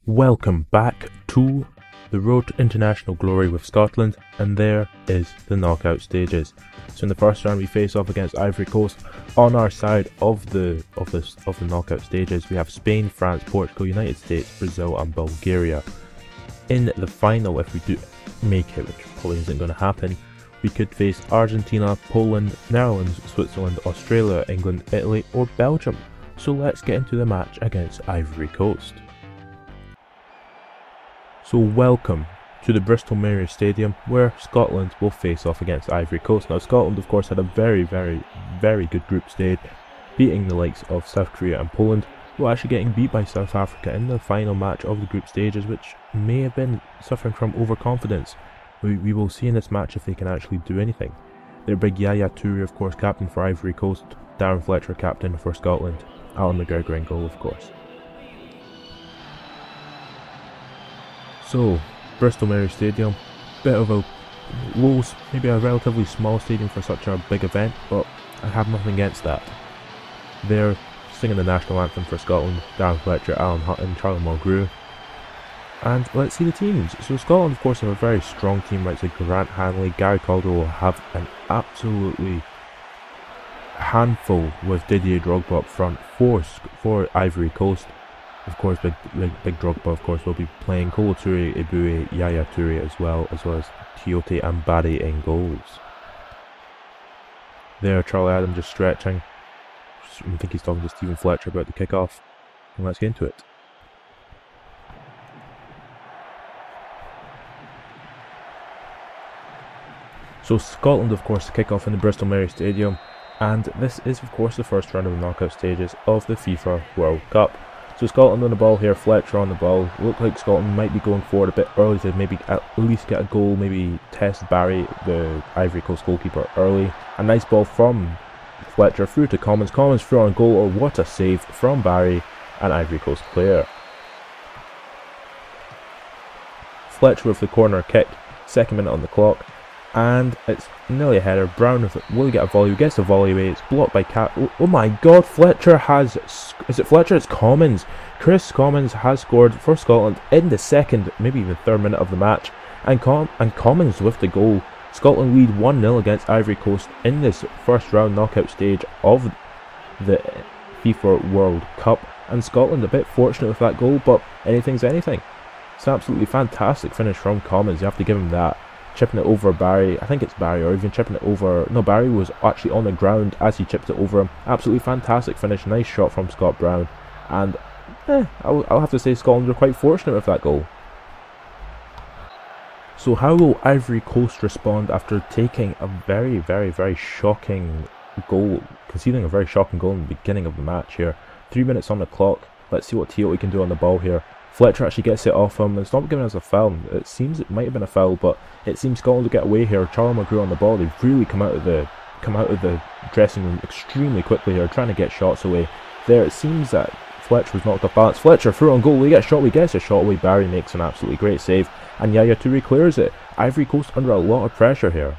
Welcome back to the road to international glory with Scotland, and there is the knockout stages. So in the first round we face off against Ivory Coast. On our side of the knockout stages we have Spain, France, Portugal, United States, Brazil and Bulgaria. In the final, if we do make it, which probably isn't going to happen, we could face Argentina, Poland, Netherlands, Switzerland, Australia, England, Italy or Belgium. So let's get into the match against Ivory Coast. So welcome to the Bristol Mayor Stadium where Scotland will face off against Ivory Coast. Now Scotland of course had a very good group stage, beating the likes of South Korea and Poland, while actually getting beat by South Africa in the final match of the group stages, which may have been suffering from overconfidence. We will see in this match if they can actually do anything. Their big Yaya Toure of course captain for Ivory Coast, Darren Fletcher captain for Scotland, Alan McGregor in goal of course. So, Bristol Mayor Stadium, bit of a low, maybe a relatively small stadium for such a big event, but I have nothing against that. They're singing the national anthem for Scotland, Darren Fletcher, Alan Hutton, Charlie Mulgrew. And let's see the teams. So Scotland of course have a very strong team, right? So Grant Hanley, Gary Caldwell will have an absolutely handful with Didier Drogba up front for Ivory Coast. Of course, big Drogba, of course, will be playing Kolo Toure, Eboué, Yaya Toure as well as Tiote and Barry in goals. There, Charlie Adam just stretching. I think he's talking to Stephen Fletcher about the kick-off. And let's get into it. So Scotland, of course, kick off in the Bristol Mayor Stadium. And this is, of course, the first round of the knockout stages of the FIFA World Cup. So Scotland on the ball here, Fletcher on the ball. Look like Scotland might be going forward a bit early to maybe at least get a goal, maybe test Barry, the Ivory Coast goalkeeper, early. A nice ball from Fletcher through to Commons. Commons through on goal, or what a save from Barry, an Ivory Coast player. Fletcher with the corner kick, 2nd minute on the clock. And it's nearly a header. Brown will get a volley. He gets the volley away. It's blocked by Cat. Oh my God! Fletcher has. Is it Fletcher? It's Commons. Chris Commons has scored for Scotland in the 2nd, maybe even 3rd minute of the match. And Commons with the goal. Scotland lead 1-0 against Ivory Coast in this first round knockout stage of the FIFA World Cup. And Scotland a bit fortunate with that goal, but anything's anything. It's an absolutely fantastic finish from Commons. You have to give him that. Chipping it over Barry, I think it's Barry, or even chipping it over, no, Barry was actually on the ground as he chipped it over him. Absolutely fantastic finish, nice shot from Scott Brown, and I'll have to say Scotland were quite fortunate with that goal. So how will Ivory Coast respond after taking a very shocking goal, conceding a very shocking goal in the beginning of the match here? 3 minutes on the clock, let's see what Tiote can do on the ball here. Fletcher actually gets it off him. It's not given us a foul. It seems it might have been a foul, but it seems Scotland will get away here. Charlie Mulgrew on the ball. They've really come out of the dressing room extremely quickly here, trying to get shots away. There, it seems that Fletcher was knocked off balance. Fletcher through on goal. He gets a shot away. Barry makes an absolutely great save, and Yaya Toure clears it. Ivory Coast under a lot of pressure here.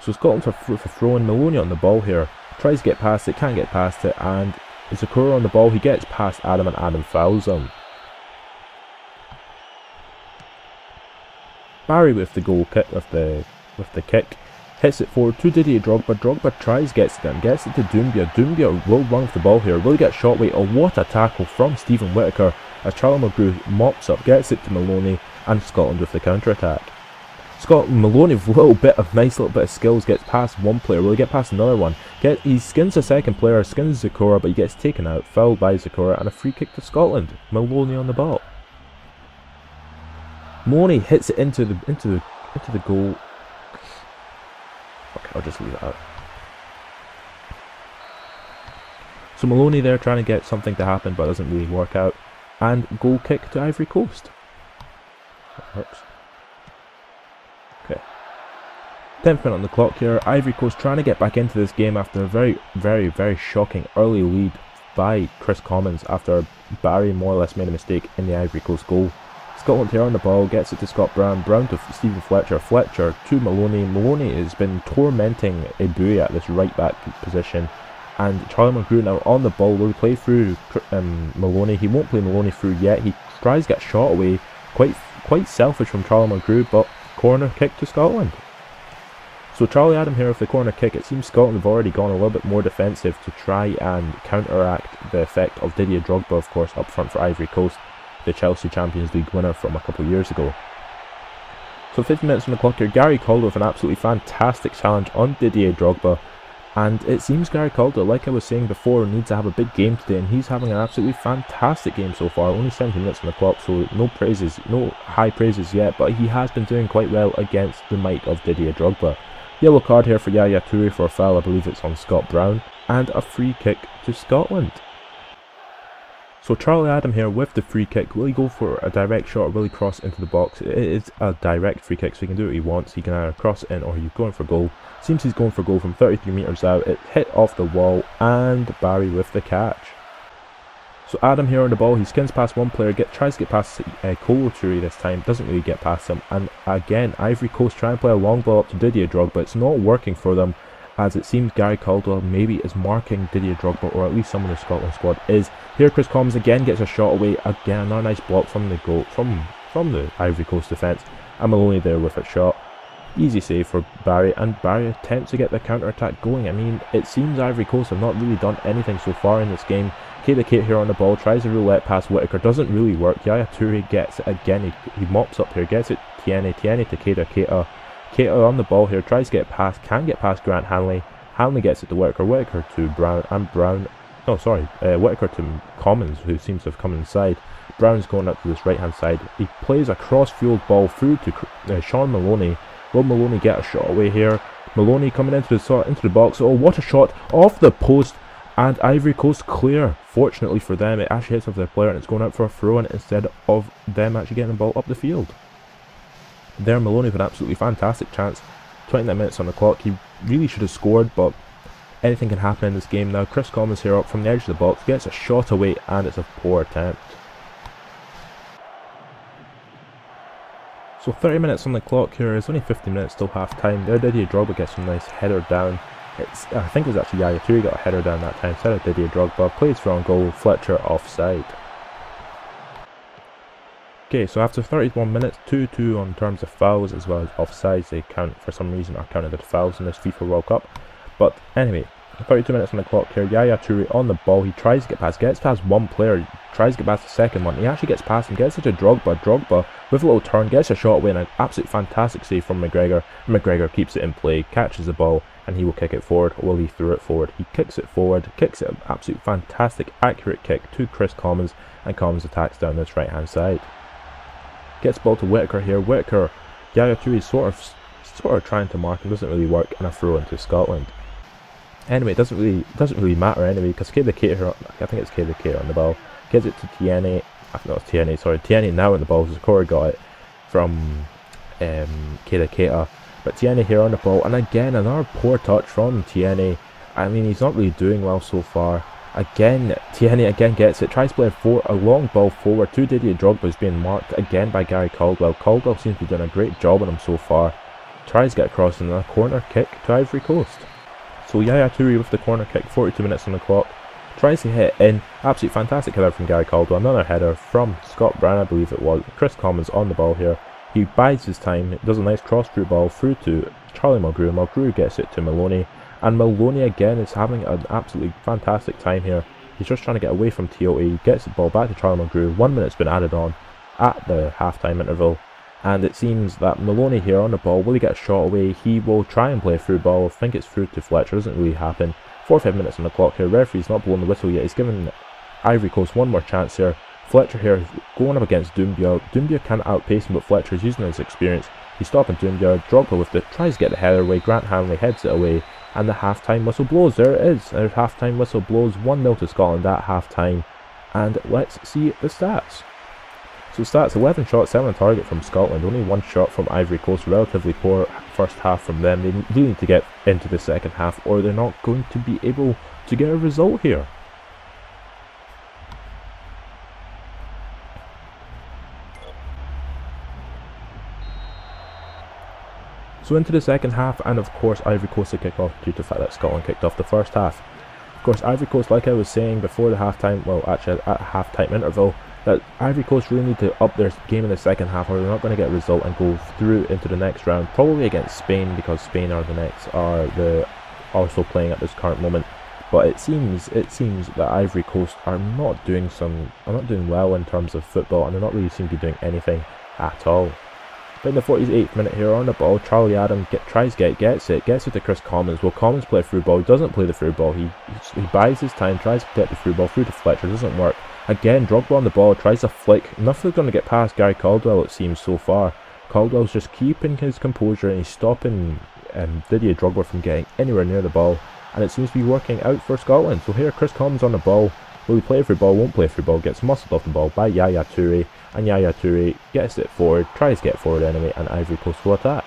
So Scotland are throwing Maloney on the ball here. Tries to get past it, can't get past it, and Zakura on the ball. He gets past Adam, and Adam fouls him. Barry with the goal kick, with the kick, hits it forward to Didier Drogba. Drogba tries, gets it down, gets it to Doumbia. Doumbia will run with the ball here, will get shot away. Oh, what a tackle from Stephen Whittaker as Charlie Mulgrew mops up, gets it to Maloney, and Scotland with the counter-attack. Maloney with a nice little bit of skills, gets past one player, will he get past another one? He skins the second player, skins Zakura, but he gets taken out, fouled by Zakura, and a free kick to Scotland. Maloney on the ball. Maloney hits it into the goal. Okay, I'll just leave it out. So Maloney there trying to get something to happen, but it doesn't really work out. And goal kick to Ivory Coast. That hurts. Okay. 10th minute on the clock here. Ivory Coast trying to get back into this game after a very shocking early lead by Chris Commons after Barry more or less made a mistake in the Ivory Coast goal. Scotland here on the ball, gets it to Scott Brown, Brown to Stephen Fletcher, Fletcher to Maloney. Maloney has been tormenting Eboué at this right back position, and Charlie Mulgrew now on the ball will play through Maloney. He won't play Maloney through yet. He tries to get shot away. Quite selfish from Charlie McGrew, but corner kick to Scotland. So Charlie Adam here with the corner kick. It seems Scotland have already gone a little bit more defensive to try and counteract the effect of Didier Drogba, of course, up front for Ivory Coast, the Chelsea Champions League winner from a couple of years ago. So 50 minutes on the clock here, Gary Calder with an absolutely fantastic challenge on Didier Drogba. And it seems Gary Calder, like I was saying before, needs to have a big game today, and he's having an absolutely fantastic game so far. Only 70 minutes on the clock, so no high praises yet, but he has been doing quite well against the might of Didier Drogba. Yellow card here for Yaya Toure for a foul, I believe it's on Scott Brown, and a free kick to Scotland. So Charlie Adam here with the free kick. Will he go for a direct shot or will he cross into the box? It is a direct free kick, so he can do what he wants. He can either cross it in or he's going for goal. Seems he's going for goal from 33 metres out. It hit off the wall and Barry with the catch. So Adam here on the ball, he skins past one player, tries to get past Kolo Toure this time, doesn't really get past him. And again, Ivory Coast try and play a long ball up to Didier Drogba, but it's not working for them, as it seems Gary Caldwell maybe is marking Didier Drogba, or at least someone in the Scotland squad is. Here Chris Commons again gets a shot away, again another nice block from the goal, from the Ivory Coast defence, and Maloney there with a shot. Easy save for Barry, and Barry attempts to get the counter-attack going. I mean, it seems Ivory Coast have not really done anything so far in this game. Keita Keita here on the ball, tries a roulette pass Whittaker, doesn't really work. Yaya Toure gets it again, he mops up here, gets it Tierney to Keita Keita. Keita on the ball here, tries to get past, can get past Grant Hanley. Hanley gets it to Whittaker, Whittaker to Brown, and Whittaker to Commons, who seems to have come inside. Brown's going up to this right hand side. He plays a cross-field ball through to Sean Maloney. Will Maloney get a shot away here? Maloney coming into the box. Oh, what a shot off the post, and Ivory Coast clear. Fortunately for them, it actually hits off their player and it's going out for a throw-in instead of them actually getting the ball up the field. There Maloney with an absolutely fantastic chance. 29 minutes on the clock. He really should have scored, but anything can happen in this game now. Chris Commons here up from the edge of the box, gets a shot away, and it's a poor attempt. So 30 minutes on the clock here. It's only 15 minutes till half time. There Didier Drogba gets a nice header down. I think it was actually Yaya Toure got a header down that time instead of Didier Drogba. Plays for on goal, Fletcher offside. Okay, so after 31 minutes, 2-2 on terms of fouls as well as offsides. They count, for some reason, are counted as fouls in this FIFA World Cup. But anyway, 32 minutes on the clock here. Yaya Toure on the ball. He tries to get past, gets past one player, tries to get past the second one. He actually gets past him, gets it to Drogba. Drogba with a little turn, gets a shot away, and an absolutely fantastic save from McGregor. McGregor keeps it in play, catches the ball, and he will kick it forward. Well, he threw it forward. He kicks it forward, kicks it, an absolute fantastic, accurate kick to Chris Commons, and Commons attacks down this right hand side. Gets the ball to Whittaker here. Whittaker, Yaya Toure is sort of trying to mark him, doesn't really work, and a throw into Scotland. Anyway, it doesn't really matter anyway, because Keita Keita, I think it's Keita Keita on the ball, gives it to Tierney. No, it's Tierney. Sorry, Tierney now on the ball. So Corey got it from Keita Keita, but Tierney here on the ball, and again another poor touch from Tierney. I mean, he's not really doing well so far. Again, Tierney again gets it, tries to play a long ball forward to Didier Drogba, who's being marked again by Gary Caldwell. Caldwell seems to be doing a great job on him so far. Tries to get across in a corner kick to Ivory Coast. So Yaya Toure with the corner kick, 42 minutes on the clock. Tries to hit in, absolutely fantastic header from Gary Caldwell. Another header from Scott Brown, I believe it was. Chris Commons on the ball here. He bides his time, does a nice cross-through ball through to Charlie Mulgrew. Mulgrew gets it to Maloney. And Maloney again is having an absolutely fantastic time here. He's just trying to get away from TOE, gets the ball back to Charlie Mulgrew. 1 minute's been added on at the half-time interval. And it seems that Maloney here on the ball, will he get a shot away? He will try and play a through ball. I think it's through to Fletcher, doesn't really happen. 45 minutes on the clock here. Referee's not blowing the whistle yet. He's giving Ivory Coast one more chance here. Fletcher here going up against Doumbia. Doumbia can't outpace him, but Fletcher's using his experience. He's stopping Doumbia. Drogba with it, tries to get the header away. Grant Hanley heads it away. And the half-time whistle blows. There it is. There's half-time whistle blows. 1-0 to Scotland at half-time. And let's see the stats. So stats, 11 shots, 7 on target from Scotland. Only 1 shot from Ivory Coast. Relatively poor first half from them. They really need to get into the second half, or they're not going to be able to get a result here. So into the second half, and of course Ivory Coast to kick off due to the fact that Scotland kicked off the first half. Of course, Ivory Coast, like I was saying before the half-time, well actually at half-time interval, that Ivory Coast really need to up their game in the second half, or they're not going to get a result and go through into the next round, probably against Spain, because Spain are also playing at this current moment. But it seems that Ivory Coast are not doing well in terms of football, and they're not really seem to be doing anything at all. But in the 48th minute here, on the ball, Charlie Adam gets it to Chris Commons. Well, Commons play through ball, he doesn't play the through ball, he buys his time, tries to get the through ball through to Fletcher, doesn't work. Again, Drogba on the ball, tries to flick, nothing's going to get past Gary Caldwell, it seems, so far. Caldwell's just keeping his composure, and he's stopping Didier Drogba from getting anywhere near the ball, and it seems to be working out for Scotland. So here, Chris Commons on the ball, will he play through ball, won't play through ball, gets muscled off the ball by Yaya Toure, and Yaya Toure gets it forward, tries to get forward anyway, and Ivory Coast will attack.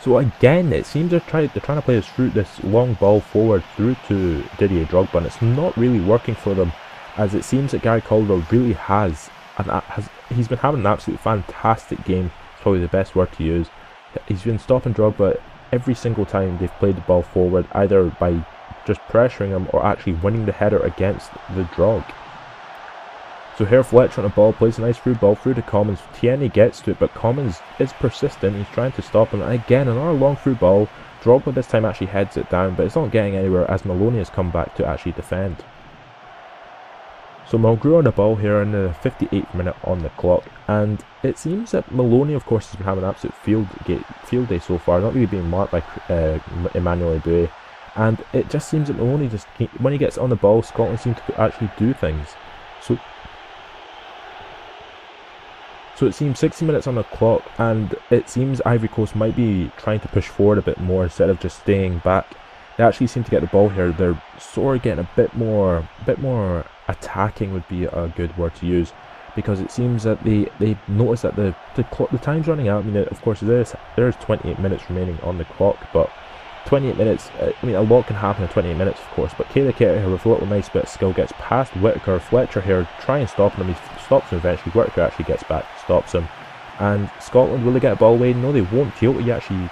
So again, it seems they're trying to play this long ball forward through to Didier Drogba, and it's not really working for them, as it seems that Gary Caldwell really he's been having an absolutely fantastic game. It's probably the best word to use. He's been stopping Drogba every single time they've played the ball forward, either by just pressuring him or actually winning the header against the Drog. So here Fletcher on the ball, plays a nice through ball through to Commons. Tierney gets to it, but Commons is persistent, he's trying to stop him, and again another long through ball. Drogba this time actually heads it down, but it's not getting anywhere as Maloney has come back to actually defend. So Mulgrew on the ball here in the 58th minute on the clock, and it seems that Maloney, of course, has been having an absolute field day so far, not really being marked by Emmanuel Eboué, and it just seems that Maloney when he gets on the ball, Scotland seem to actually do things. So it seems 60 minutes on the clock, and it seems Ivory Coast might be trying to push forward a bit more instead of just staying back. They actually seem to get the ball here. They're sort of getting a bit more attacking would be a good word to use, because it seems that they notice that the time's running out. I mean, of course, there's 28 minutes remaining on the clock, but 28 minutes, I mean, a lot can happen in 28 minutes, of course, but Kayla Keita here with a little nice bit of skill gets past Whittaker. Fletcher here trying to stop him, he stops him eventually. Whittaker actually gets back, stops him, and Scotland, will they get a ball away? No, they won't. Keita actually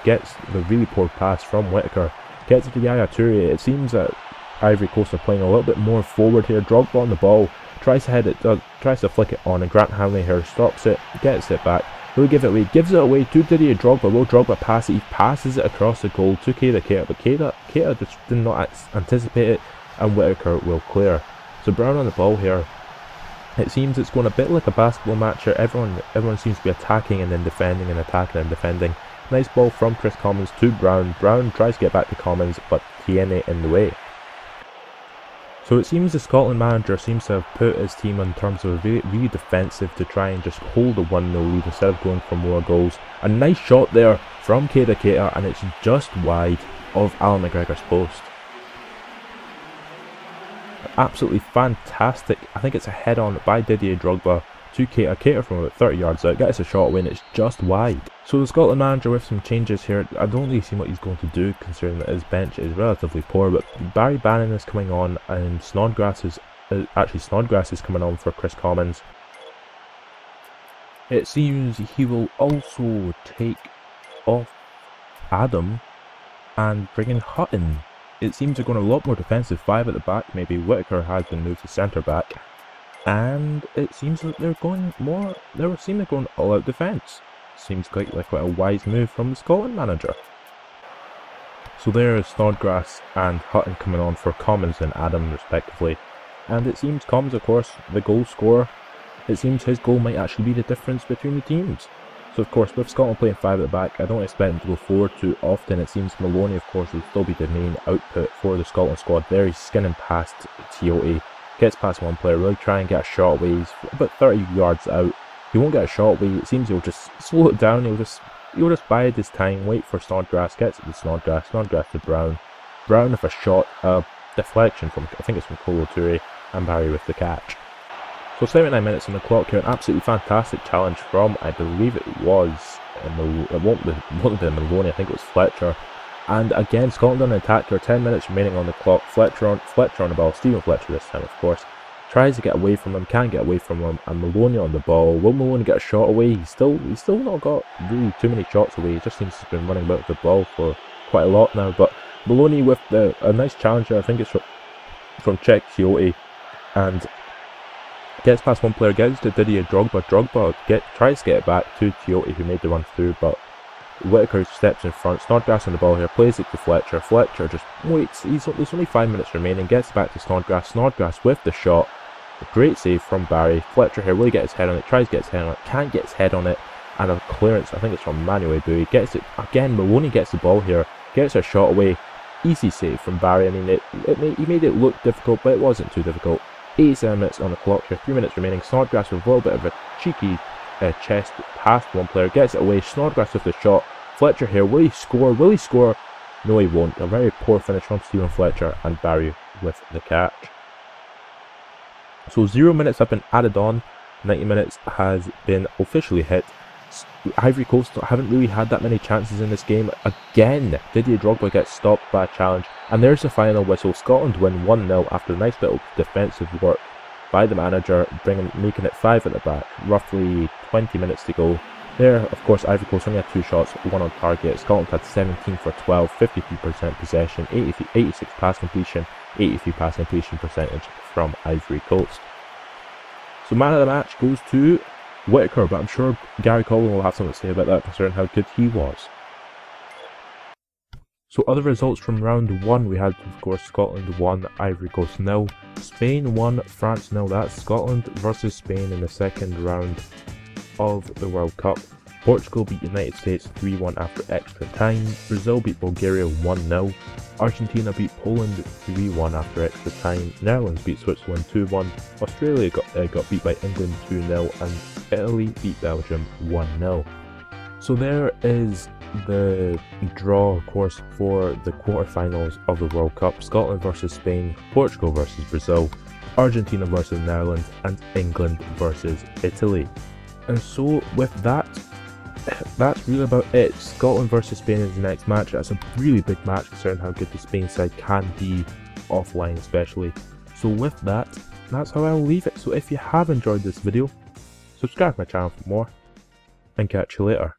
gets the really poor pass from Whittaker, gets it to Yaya Toure. It seems that Ivory Coast are playing a little bit more forward here. Drogba on the ball, tries to head it, tries to flick it on, and Grant Hanley here stops it, gets it back. Will he give it away? Gives it away to Didier Drogba. Will Drogba pass it? He passes it across the goal to Keita, but Keita just did not anticipate it, and Whittaker will clear. So Brown on the ball here. It seems it's going a bit like a basketball match here. Everyone seems to be attacking and then defending and attacking and defending. Nice ball from Chris Commons to Brown. Brown tries to get back to Commons, but Tierney in the way. So it seems the Scotland manager seems to have put his team in terms of really defensive to try and just hold a 1-0 lead instead of going for more goals. A nice shot there from Keita, and it's just wide of Alan McGregor's post. Absolutely fantastic. I think it's a head on by Didier Drogba to Keita from about 30 yards out, gets a shot away, and it's just wide. So the Scotland manager with some changes here. I don't really see what he's going to do, considering that his bench is relatively poor, but Barry Bannon is coming on, and Snodgrass is coming on for Chris Commons. It seems he will also take off Adam and bring in Hutton. It seems they're going a lot more defensive, 5 at the back. Maybe Whittaker has been moved to centre back, and it seems that they're going all out defence. Seems quite a wise move from the Scotland manager. So there is Snodgrass and Hutton coming on for Commons and Adam respectively, and it seems Commons, of course, the goal scorer, it seems his goal might actually be the difference between the teams. So of course, with Scotland playing 5 at the back, I don't expect them to go forward too often. It seems Maloney, of course, will still be the main output for the Scotland squad. There he's skinning past Tiote, gets past one player, really try and get a shot away. He's about 30 yards out. He won't get a shot away. It seems he'll just slow it down. He'll just bide his time, wait for Snodgrass, gets it to Snodgrass to Brown. Brown with a shot, deflection from, I think it's from Kolo Toure, and Barry with the catch. So 79 minutes on the clock here, an absolutely fantastic challenge from, I believe it was, it won't have been Maloney, I think it was Fletcher. And again, Scotland on an attack here, 10 minutes remaining on the clock. Fletcher on the ball, Stephen Fletcher this time, of course. Tries to get away from him, can't get away from him, and Maloney on the ball. Will Maloney get a shot away? He's still not got really too many shots away. He just seems to have been running about the ball for quite a lot now. But Maloney with a nice challenge here. I think it's from Czech Tiote, and Gets past one player, gets to Didier Drogba. Drogba tries to get it back to Tiote, who made the run through, but Whittaker steps in front. Snodgrass on the ball here, plays it to Fletcher. Fletcher just waits. There's only 5 minutes remaining. Gets back to Snodgrass. Snodgrass with the shot. A great save from Barry. Fletcher here will get his head on it. Tries to get his head on it. Can't get his head on it. And a clearance. I think it's from Manuel Bowie. Gets it again. Maloney gets the ball here. Gets a shot away. Easy save from Barry. I mean, he made it look difficult, but it wasn't too difficult. 87 minutes on the clock here. 3 minutes remaining. Snodgrass with a little bit of a cheeky chest past one player. Gets it away. Snodgrass with the shot. Fletcher here. Will he score? Will he score? No, he won't. A very poor finish from Stephen Fletcher, and Barry with the catch. So 0 minutes have been added on. 90 minutes has been officially hit. Ivory Coast haven't really had that many chances in this game. Again, Didier Drogba gets stopped by a challenge. And there's the final whistle. Scotland win 1-0 after a nice bit of defensive work by the manager, making it 5 at the back. Roughly 20 minutes to go. There, of course, Ivory Coast only had 2 shots, 1 on target. Scotland had 17 for 12, 53% possession, 86 pass completion, 83 pass completion percentage from Ivory Coast. So man of the match goes to Whittaker, but I'm sure Gary Colwyn will have something to say about that considering how good he was. So other results from round 1, we had, of course, Scotland 1, Ivory Coast 0, Spain 1, France 0. That's Scotland versus Spain in the second round of the World Cup. Portugal beat United States 3-1 after extra time. Brazil beat Bulgaria 1-0. Argentina beat Poland 3-1 after extra time. Netherlands beat Switzerland 2-1. Australia got beat by England 2-0, and Italy beat Belgium 1-0. So there is the draw, of course, for the quarterfinals of the World Cup. Scotland versus Spain, Portugal versus Brazil, Argentina versus Netherlands, and England versus Italy. And so with that, that's really about it. Scotland versus Spain is the next match. That's a really big match considering how good the Spain side can be offline especially. So with that, that's how I'll leave it. So if you have enjoyed this video, subscribe to my channel for more, and catch you later.